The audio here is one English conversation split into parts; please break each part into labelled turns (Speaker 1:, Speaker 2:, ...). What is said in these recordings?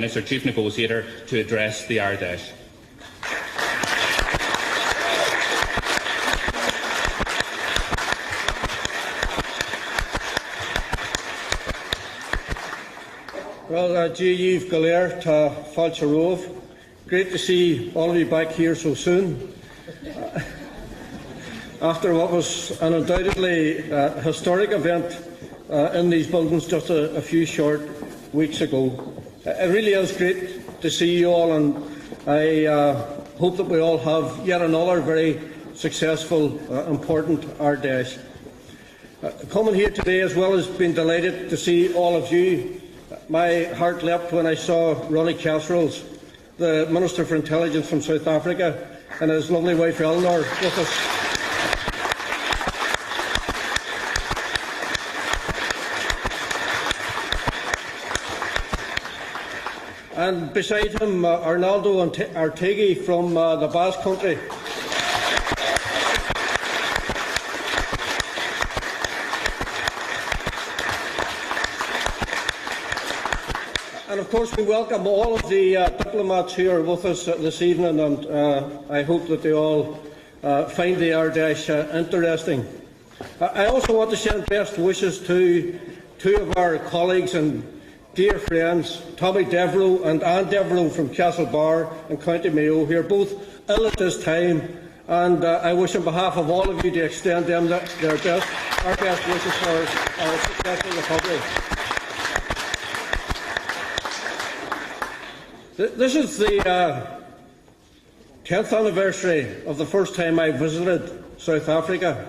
Speaker 1: McGuinness, our Chief Negotiator, to address the Ard Fheis.
Speaker 2: Well, G. Galer to Falcherove. Great to see all of you back here so soon. After what was an undoubtedly historic event in these buildings just a few short weeks ago. It really is great to see you all, and I hope that we all have yet another very successful, important Ard Fheis. Coming here today, as well as being delighted to see all of you, my heart leapt when I saw Ronnie Casseroles, the Minister for Intelligence from South Africa, and his lovely wife Eleanor with us. And beside him, Arnaldo Artegui from the Basque Country. And of course, we welcome all of the diplomats who are with us this evening, and I hope that they all find the Ard Fheis interesting. I also want to send best wishes to two of our colleagues and dear friends, Tommy Devereux and Anne Devereux from Castlebar in County Mayo, who are both ill at this time, and I wish on behalf of all of you to extend them our best wishes for a successful recovery. This is the 10th anniversary of the first time I visited South Africa,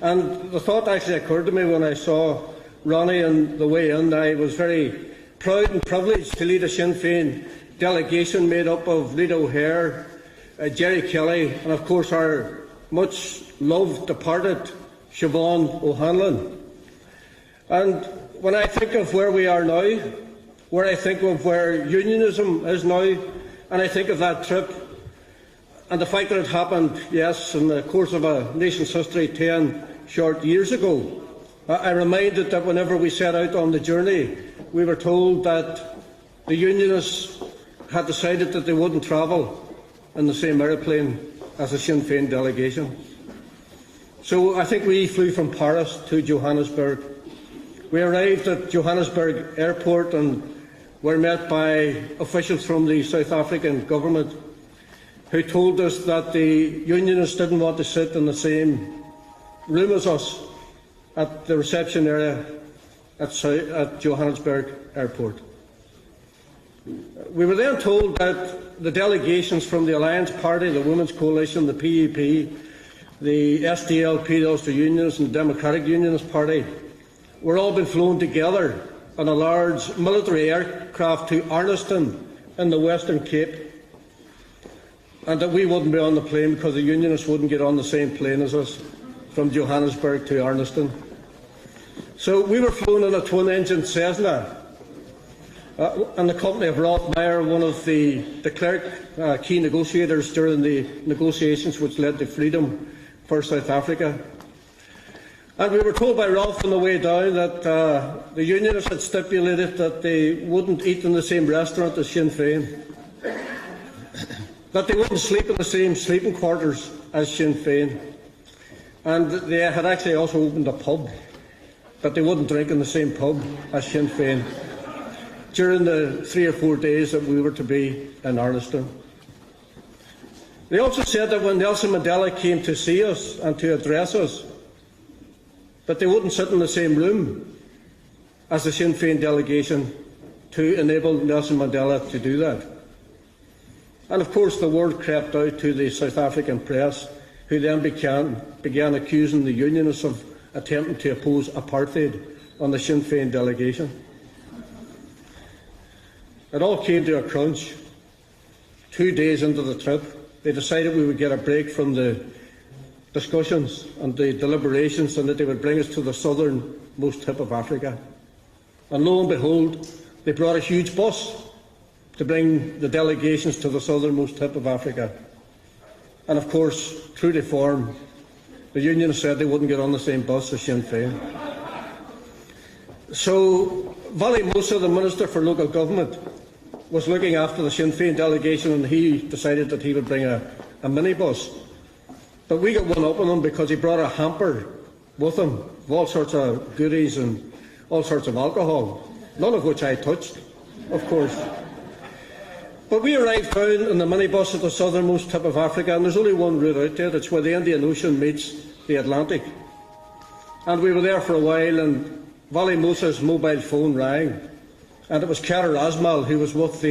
Speaker 2: and the thought actually occurred to me when I saw Ronnie on the way in. I was very proud and privileged to lead a Sinn Féin delegation made up of Rita O'Hare, Jerry Kelly, and of course our much loved departed Siobhan O'Hanlon. And when I think of where we are now, where I think of where unionism is now, and I think of that trip, and the fact that it happened, yes, in the course of a nation's history 10 short years ago, I'm reminded that whenever we set out on the journey, we were told that the Unionists had decided that they wouldn't travel in the same aeroplane as the Sinn Féin delegation. So I think we flew from Paris to Johannesburg. We arrived at Johannesburg airport and were met by officials from the South African government who told us that the Unionists didn't want to sit in the same room as us at the reception area at Johannesburg Airport. We were then told that the delegations from the Alliance Party, the Women's Coalition, the PEP, the SDLP, the Ulster Unionists, and the Democratic Unionist Party were all being flown together on a large military aircraft to Arniston in the Western Cape, and that we wouldn't be on the plane because the Unionists wouldn't get on the same plane as us from Johannesburg to Arniston. So we were flown in a twin-engine Cessna in the company of Rolf Meyer, one of the Klerk key negotiators during the negotiations which led to freedom for South Africa. And we were told by Rolf on the way down that the Unionists had stipulated that they wouldn't eat in the same restaurant as Sinn Féin, that they wouldn't sleep in the same sleeping quarters as Sinn Féin, and they had actually also opened a pub, but they wouldn't drink in the same pub as Sinn Féin during the 3 or 4 days that we were to be in Arniston. They also said that when Nelson Mandela came to see us and to address us, that they wouldn't sit in the same room as the Sinn Féin delegation to enable Nelson Mandela to do that. And of course the word crept out to the South African press, who then began accusing the Unionists of attempting to oppose apartheid on the Sinn Féin delegation. It all came to a crunch. 2 days into the trip, they decided we would get a break from the discussions and the deliberations, and that they would bring us to the southernmost tip of Africa. And lo and behold, they brought a huge bus to bring the delegations to the southernmost tip of Africa. And of course, true to form, the Unionists said they wouldn't get on the same bus as Sinn Féin. So Vali Musa, the Minister for Local Government, was looking after the Sinn Féin delegation, and he decided that he would bring a minibus. But we got one up on him because he brought a hamper with him of all sorts of goodies and all sorts of alcohol, none of which I touched, of course. But we arrived down in the minibus at the southernmost tip of Africa, and there's only one route out there. It's where the Indian Ocean meets the Atlantic. And we were there for a while, and Vali Musa's mobile phone rang, and it was Kader Asmal who was with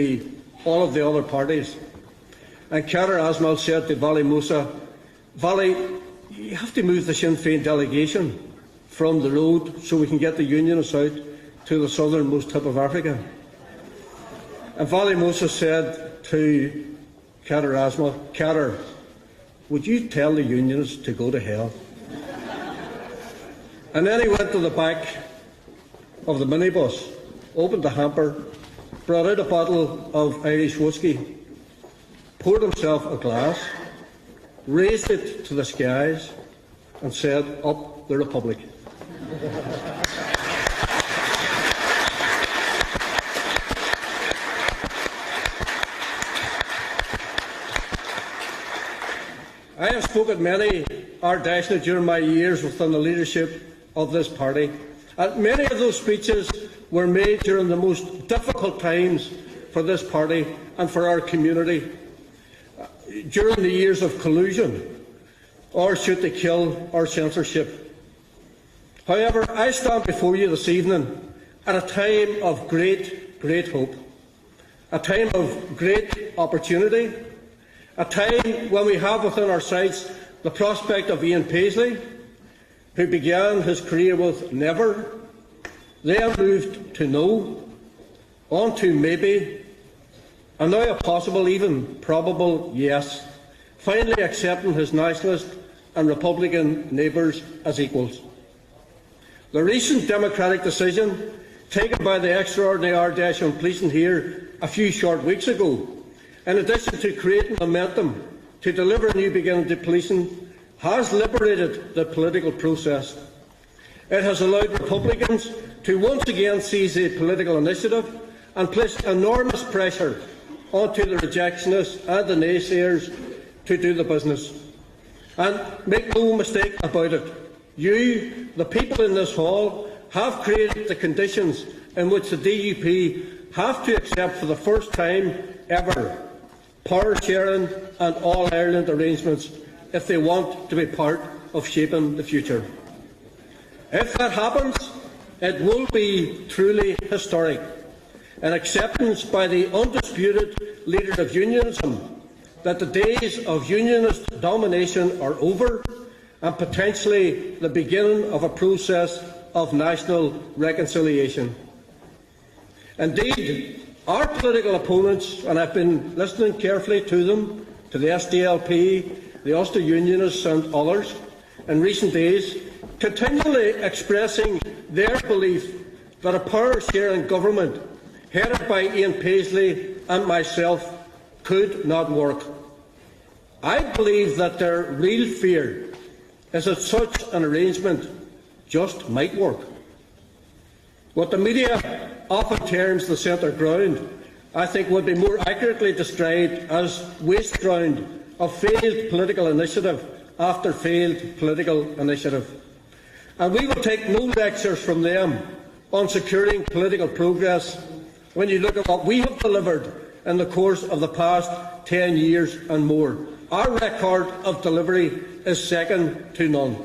Speaker 2: all of the other parties. And Kader Asmal said to Vali Musa, "Vali, you have to move the Sinn Féin delegation from the road so we can get the Unionists out to the southernmost tip of Africa." And Vali Musa said to Kader Asmal, "Kader, would you tell the Unionists to go to hell?" And then he went to the back of the minibus, opened the hamper, brought out a bottle of Irish whiskey, poured himself a glass, raised it to the skies, and said, "Up the Republic." I have spoken many Ard Fheis during my years within the leadership of this party, and many of those speeches were made during the most difficult times for this party and for our community, during the years of collusion, or shoot to kill, or censorship. However, I stand before you this evening at a time of great hope, a time of great opportunity, a time when we have within our sights the prospect of Ian Paisley, who began his career with never, then moved to no, on to maybe, and now a possible, even probable yes, finally accepting his nationalist and Republican neighbours as equals. The recent democratic decision taken by the extraordinary Ard Fheis on policing here a few short weeks ago, in addition to creating momentum to deliver a new beginning to policing, has liberated the political process. It has allowed Republicans to once again seize a political initiative and place enormous pressure onto the rejectionists and the naysayers to do the business. And make no mistake about it, you, the people in this hall, have created the conditions in which the DUP have to accept for the first time ever power sharing and all-Ireland arrangements if they want to be part of shaping the future. If that happens, it will be truly historic, an acceptance by the undisputed leaders of unionism that the days of unionist domination are over, and potentially the beginning of a process of national reconciliation. Indeed, our political opponents, and I've been listening carefully to them, to the SDLP, the Ulster Unionists and others, in recent days, continually expressing their belief that a power-sharing government headed by Ian Paisley and myself could not work. I believe that their real fear is that such an arrangement just might work. What the media often terms the centre ground, I think would be more accurately described as waste ground of failed political initiative after failed political initiative. And we will take no lectures from them on securing political progress when you look at what we have delivered in the course of the past 10 years and more. Our record of delivery is second to none.